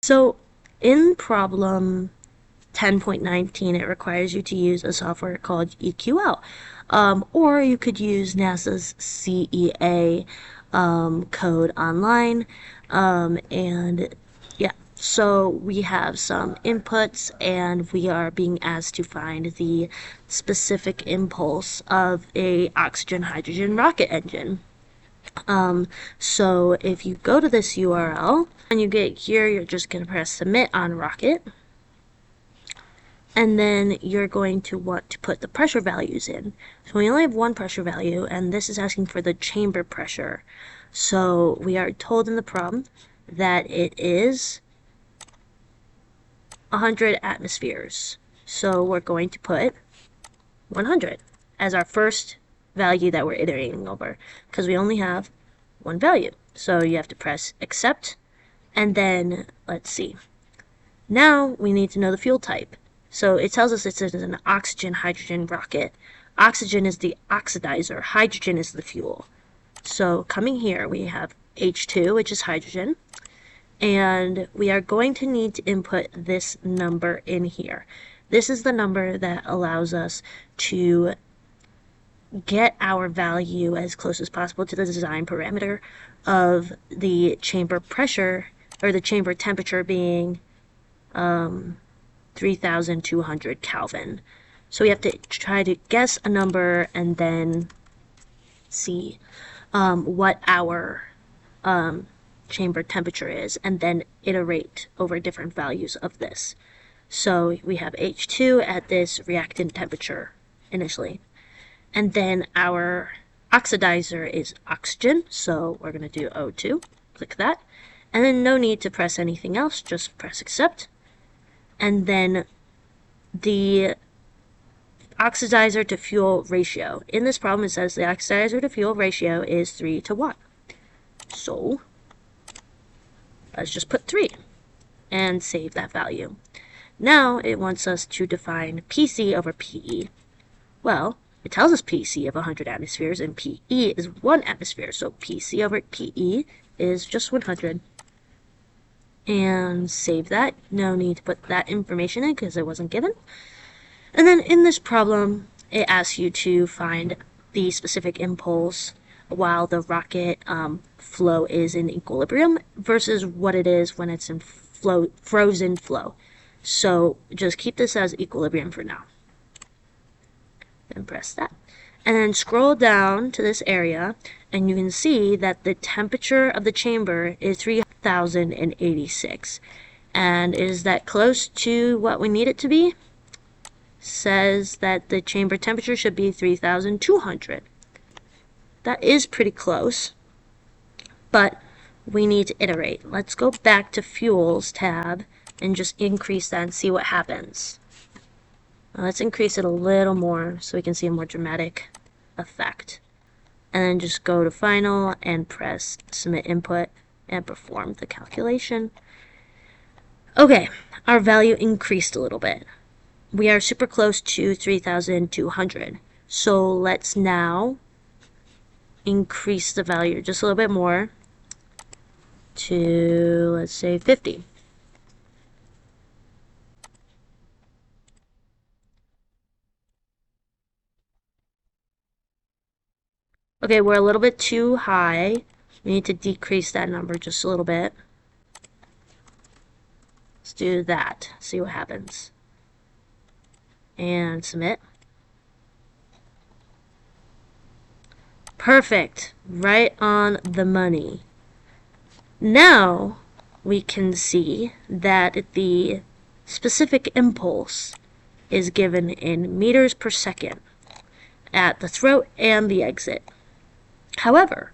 So in problem 10.19, it requires you to use a software called EQL. Or you could use NASA's CEA code online. And yeah, so we have some inputs, and we are being asked to find the specific impulse of a oxygen-hydrogen rocket engine. So if you go to this URL and you get here, you're just going to press submit on rocket. And then you're going to want to put the pressure values in. So we only have one pressure value, and this is asking for the chamber pressure. So we are told in the problem that it is 100 atmospheres. So we're going to put 100 as our first value that we're iterating over, because we only have one value. So you have to press accept, and then let's see. Now we need to know the fuel type. So it tells us it's an oxygen-hydrogen rocket. Oxygen is the oxidizer, hydrogen is the fuel. So coming here, we have H2, which is hydrogen, and we are going to need to input this number in here. This is the number that allows us to get our value as close as possible to the design parameter of the chamber pressure, or the chamber temperature being 3,200 Kelvin. So we have to try to guess a number and then see what our chamber temperature is, and then iterate over different values of this. So we have H2 at this reactant temperature initially. And then our oxidizer is oxygen, so we're going to do O2. Click that. And then no need to press anything else, just press accept. And then the oxidizer to fuel ratio. In this problem, it says the oxidizer to fuel ratio is 3 to 1. So let's just put 3 and save that value. Now it wants us to define PC over PE. Well, it tells us PC of 100 atmospheres, and PE is 1 atmosphere, so PC over PE is just 100. And save that. No need to put that information in because it wasn't given. And then in this problem, it asks you to find the specific impulse while the rocket flow is in equilibrium versus what it is when it's in frozen flow. So just keep this as equilibrium for now. Then press that. And then scroll down to this area, and you can see that the temperature of the chamber is 3,086. And is that close to what we need it to be? Says that the chamber temperature should be 3,200. That is pretty close, but we need to iterate. Let's go back to Fuels tab and just increase that and see what happens. Let's increase it a little more so we can see a more dramatic effect. And then just go to Final and press Submit Input and perform the calculation. Okay, our value increased a little bit. We are super close to 3,200. So let's now increase the value just a little bit more to, let's say, 50. Okay, we're a little bit too high. We need to decrease that number just a little bit. Let's do that. See what happens. And submit. Perfect. Right on the money. Now we can see that the specific impulse is given in meters per second at the throat and the exit. However,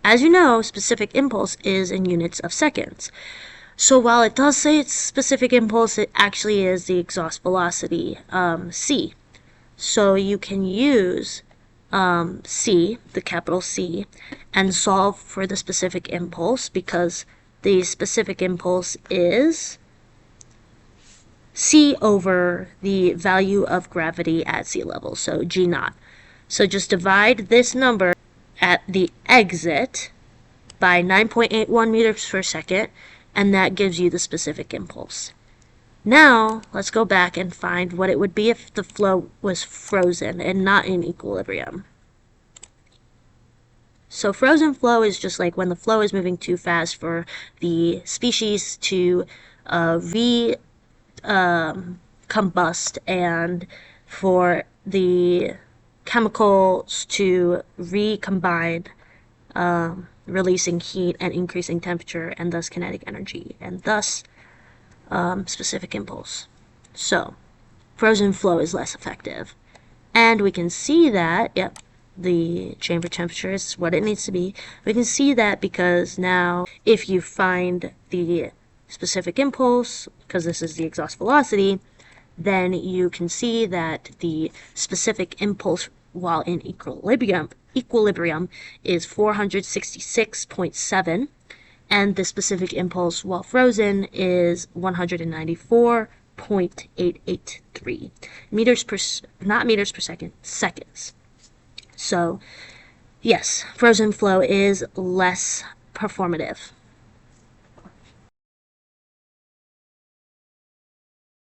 as you know, specific impulse is in units of seconds. So while it does say it's specific impulse, it actually is the exhaust velocity, c. So you can use c, the capital C, and solve for the specific impulse, because the specific impulse is c over the value of gravity at sea level, so g naught. So just divide this number at the exit by 9.81 meters per second, and that gives you the specific impulse. Now, let's go back and find what it would be if the flow was frozen and not in equilibrium. So frozen flow is just like when the flow is moving too fast for the species to combust and for the chemicals to recombine, releasing heat and increasing temperature and thus kinetic energy and thus specific impulse. So frozen flow is less effective, and we can see that, yep, the chamber temperature is what it needs to be. We can see that because now if you find the specific impulse, because this is the exhaust velocity, then you can see that the specific impulse while in equilibrium is 466.7, and the specific impulse while frozen is 194.883 meters per, not meters per second, seconds. So yes, frozen flow is less performative.